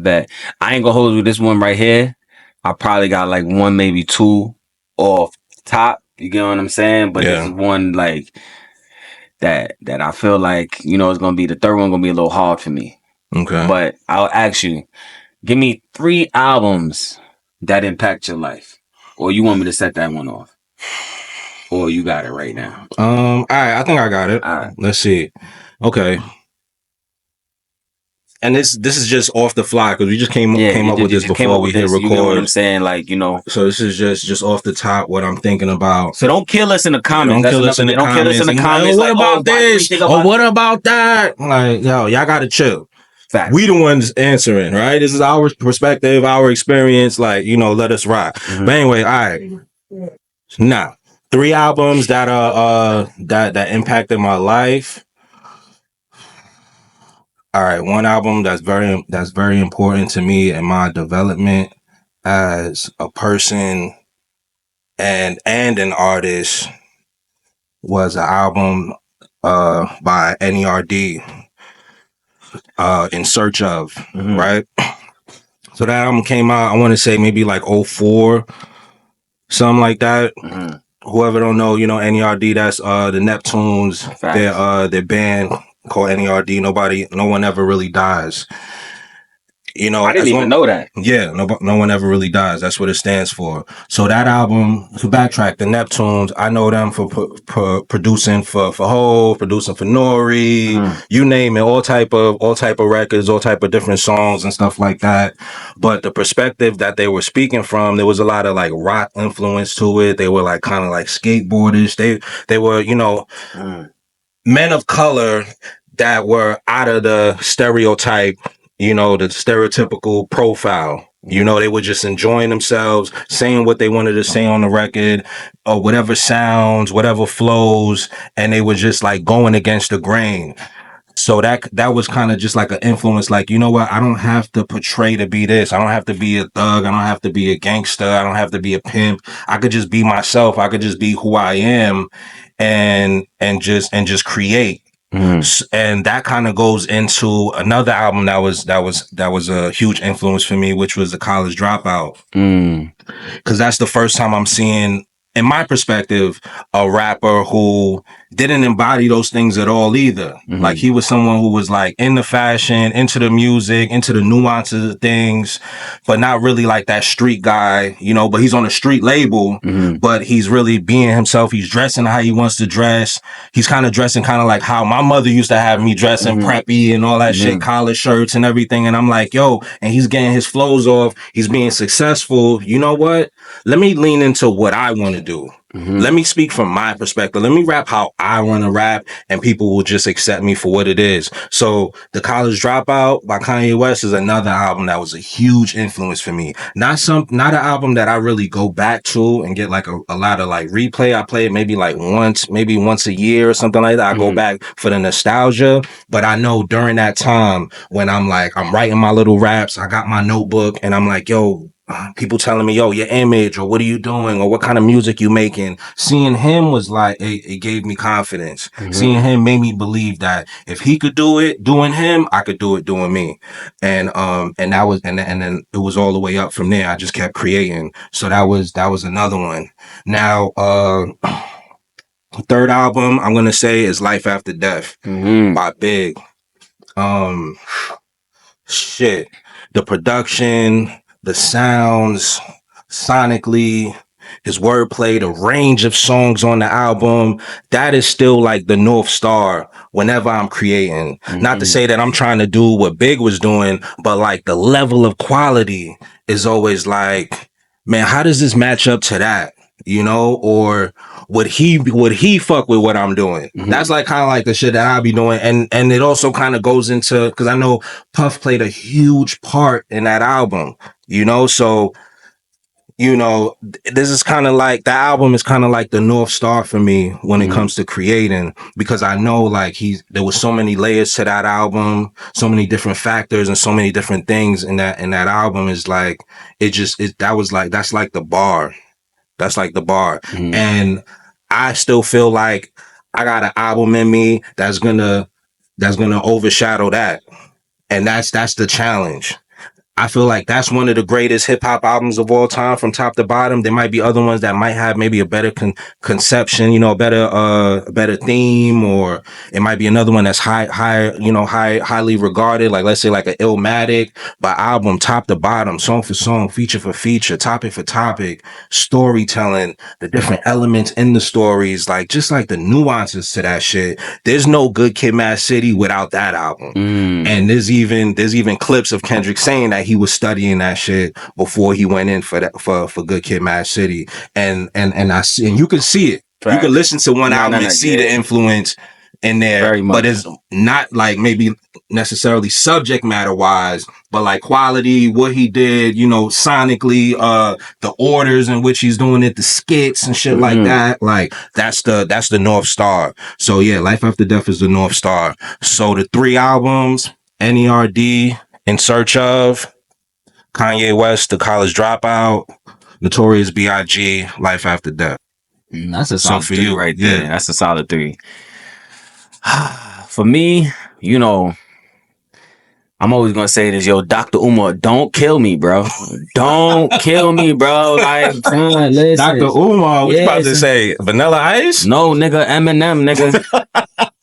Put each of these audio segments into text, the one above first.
Bet. I ain't gonna hold you. This one right here, I probably got like one, maybe two off top. You get what I'm saying? But this is Yeah. one like that I feel like, it's gonna be the third one gonna be a little hard for me. Okay. But I'll ask you, give me 3 albums that impact your life. Or you want me to set that one off? Or you got it right now? All right, I think I got it. All right. Let's see. Okay. And this is just off the fly because we just came up with this before we hit record. You know what I'm saying? Like, So this is just off the top what I'm thinking about. So don't kill us in the comments. Don't kill us in the comments. What about this? Or what about that? Like, yo, y'all gotta chill. Fact. We the ones answering, right? This is our perspective, our experience. Like, let us rock. Mm-hmm. But anyway, all right. Now, 3 albums that that impacted my life. All right, one album that's very important to me in my development as a person and an artist was an album by NERD, In Search Of, right? So that album came out, I want to say maybe like 2004, something like that. Whoever don't know, NERD, that's the Neptunes, their band called NERD. No one ever really dies. I didn't even know that. Yeah, no one ever really dies. That's what it stands for. So that album, to backtrack, the Neptunes, I know them for producing for Hov, producing for Nori, you name it, all type of records, all type of different songs and stuff like that. But the perspective that they were speaking from, there was a lot of like rock influence to it. They were like kind of like skateboarders. They were, men of color that were out of the stereotype, the stereotypical profile. They were just enjoying themselves, saying what they wanted to say on the record, or whatever sounds, whatever flows, and they were just like going against the grain. So that was kind of just like an influence, like, you know what? I don't have to portray to be this. I don't have to be a thug. I don't have to be a gangster. I don't have to be a pimp. I could just be myself. I could just be who I am and just create. And that kind of goes into another album that was a huge influence for me, which was The College Dropout. Because that's the first time I'm seeing, in my perspective, a rapper who didn't embody those things at all either. Like, he was someone who was like in the fashion, into the music, into the nuances of things, but not really like that street guy, but he's on a street label, but he's really being himself. He's dressing how he wants to dress. He's kind of dressing kind of like how my mother used to have me dressing, preppy and all that shit, collar shirts and everything. And I'm like, yo, and he's getting his flows off. He's being successful. You know what? Let me lean into what I want to do. Let me speak from my perspective. Let me rap how I want to rap, and people will just accept me for what it is. So The College Dropout by Kanye West is another album that was a huge influence for me. Not an album that I really go back to and get like a lot of like replay. I play it maybe once a year or something like that. I go back for the nostalgia, but I know during that time when I'm writing my little raps, I got my notebook and I'm like, yo, people telling me, yo, your image, or what are you doing, or what kind of music you making. Seeing him was like, it gave me confidence. Seeing him made me believe that if he could do it doing him, I could do it doing me. And that was, and then it was all the way up from there. I just kept creating. So that was another one. Now, third album I'm gonna say is Life After Death by Big. Shit, the production, the sounds, sonically, his wordplay, the range of songs on the album, that is still like the North Star whenever I'm creating. Not to say that I'm trying to do what Big was doing, but like the level of quality is always like, man, how does this match up to that? Or would he fuck with what I'm doing? That's like kind of like the shit that I'll be doing. And it also kind of goes into, because I know Puff played a huge part in that album, so this is kind of like, the album is kind of like the North Star for me when it comes to creating, because I know like there was so many layers to that album, so many different factors and so many different things in that album. Is like, that's like the bar. That's like the bar. And I still feel like I got an album in me that's gonna overshadow that. And that's the challenge. I feel like that's one of the greatest hip hop albums of all time from top to bottom. There might be other ones that might have maybe a better conception, you know, a better theme, or it might be another one that's highly regarded. Like, let's say like an Illmatic, but album top to bottom, song for song, feature for feature, topic for topic, storytelling, the different elements in the stories, like just like the nuances to that shit. There's no Good Kid, Mad City without that album. And there's even clips of Kendrick saying that he was studying that shit before he went in for that for Good Kid, Mad City. And I see, and you can see it. Right. You can listen to one album and see the influence in there, but it's not like maybe necessarily subject matter wise, but like quality, what he did, you know, sonically, the orders in which he's doing it, the skits and shit like that. Like that's the North Star. So yeah, Life After Death is the North Star. So the 3 albums, NERD, In Search Of, Kanye West, The College Dropout, Notorious B.I.G., Life After Death. That's a solid 3 right there. That's a solid 3. For me, you know, I'm always gonna say this, yo, Dr. Umar, don't kill me, bro. Don't kill me, bro. Like, listen. Dr. Umar, what you about to say? Vanilla Ice? No, nigga, Eminem, nigga.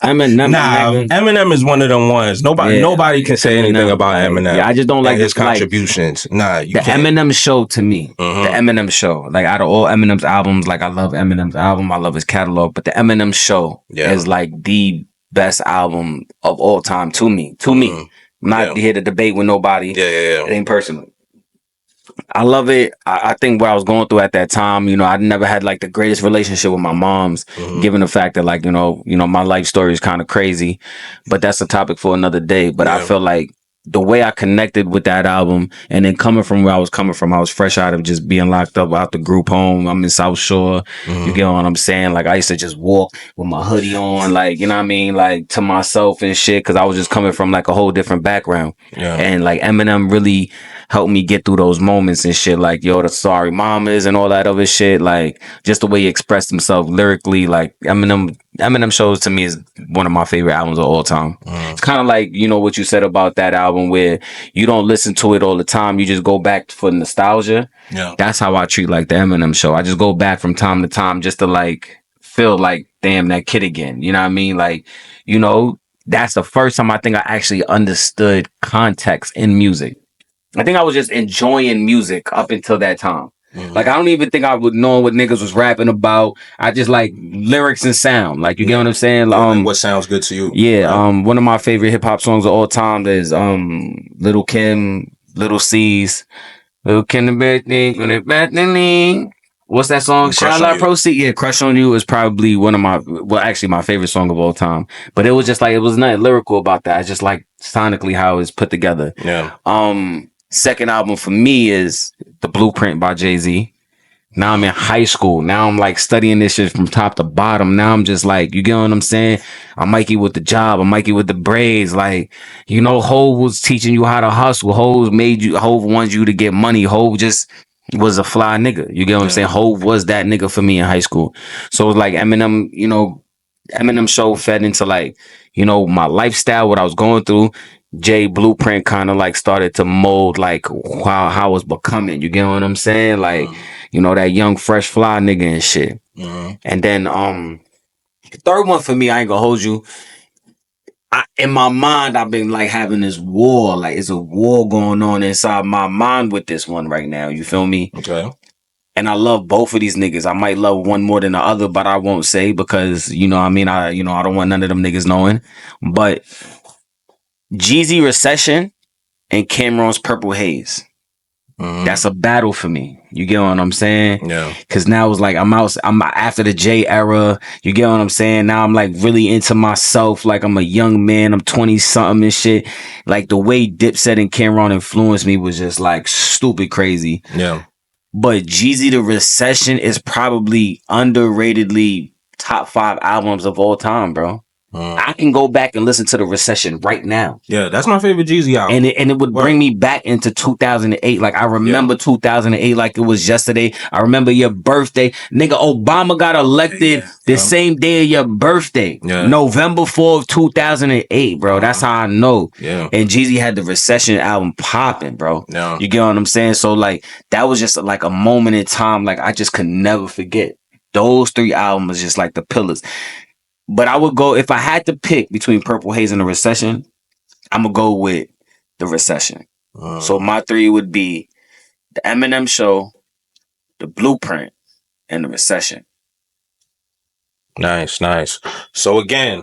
Eminem. Nah, nigga. Eminem is one of them ones. Nobody can say anything about Eminem. Yeah, I just don't like his contributions. Nah, you the can't. Eminem Show to me. The Eminem Show. Like, out of all Eminem's albums, like, I love Eminem's album. I love his catalog. But the Eminem Show is like the best album of all time to me. I'm not here to debate with nobody. It ain't personal. I love it. I think what I was going through at that time, you know, I never had like the greatest relationship with my moms, given the fact that like, you know, my life story is kind of crazy, but that's a topic for another day. But I feel like the way I connected with that album, and then coming from where I was coming from, I was fresh out of just being locked up out the group home. I'm in South Shore. You get what I'm saying? Like, I used to just walk with my hoodie on, like, you know what I mean? Like, to myself and shit, because I was just coming from like a whole different background. And like Eminem really helped me get through those moments and shit, like, yo, the Sorry Mamas and all that other shit. Like, just the way he expressed himself lyrically, like, Eminem Shows to me is one of my favorite albums of all time. It's kind of like, you know, what you said about that album where you don't listen to it all the time. You just go back for nostalgia. That's how I treat like the Eminem Show. I just go back from time to time just to like feel like, damn, that kid again. You know what I mean? Like, you know, that's the first time I think I actually understood context in music. I think I was just enjoying music up until that time. Like, I don't even think I would know what niggas was rapping about. I just like lyrics and sound. Like, you get what I'm saying? What sounds good to you? Yeah. Right? One of my favorite hip hop songs of all time is Lil' Kim, Lil' C's, Lil' Kim the bad thing. What's that song? Shall I Proceed? Yeah, Crush on You is probably one of my favorite song of all time. But it was just like, it was nothing lyrical about that. I just like sonically how it's put together. Second album for me is The Blueprint by Jay-Z. Now I'm in high school. Now I'm like studying this shit from top to bottom. Now I'm just like, you get what I'm saying? I'm Mikey with the job. I'm Mikey with the braids. Like, you know, Hov was teaching you how to hustle. Hov wants you to get money. Hov just was a fly nigga. You get what I'm saying? Hov was that nigga for me in high school. So it's like Eminem, you know, Eminem Show fed into like, you know, my lifestyle, what I was going through. Jay Blueprint kind of like started to mold like how I was becoming. You get what I'm saying? Like, you know, that young fresh fly nigga and shit. And then the third one for me, I ain't gonna hold you. In my mind, I've been like having this war. Like, it's a war going on inside my mind with this one right now. You feel me? Okay. And I love both of these niggas. I might love one more than the other, but I won't say because, you know what I mean? I don't want none of them niggas knowing. But Jeezy Recession and Cameron's Purple Haze. That's a battle for me. You get what I'm saying? Yeah. Cause now it's like I'm after the J era. You get what I'm saying? Now I'm like really into myself. Like, I'm a young man. I'm 20 something and shit. Like, the way Dipset and Cameron influenced me was just like stupid crazy. Yeah. But Jeezy the Recession is probably underratedly top 5 albums of all time, bro. I can go back and listen to The Recession right now. Yeah, that's my favorite Jeezy album. And it would bring me back into 2008. Like, I remember 2008 like it was yesterday. I remember your birthday. Nigga, Obama got elected the same day of your birthday. November 4th, 2008, bro. That's how I know. Yeah. And Jeezy had The Recession album popping, bro. Yeah. You get what I'm saying? So, like, that was just like a moment in time. Like, I just could never forget. Those 3 albums just like the pillars. But I would go, if I had to pick between Purple Haze and The Recession, I'm going to go with The Recession. So my 3 would be The Eminem Show, The Blueprint, and The Recession. Nice. So again,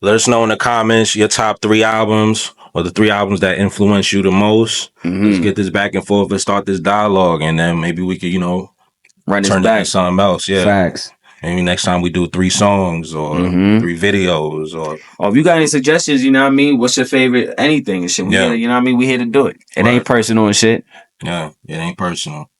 let us know in the comments your top 3 albums or the 3 albums that influence you the most. Let's get this back and forth and start this dialogue, and then maybe we could, Run turn this it into something else. Yeah. Facts. Maybe next time we do 3 songs or 3 videos or if you got any suggestions, you know what I mean? What's your favorite anything and shit? You know what I mean? We here to do it. It ain't personal and shit. Yeah, it ain't personal.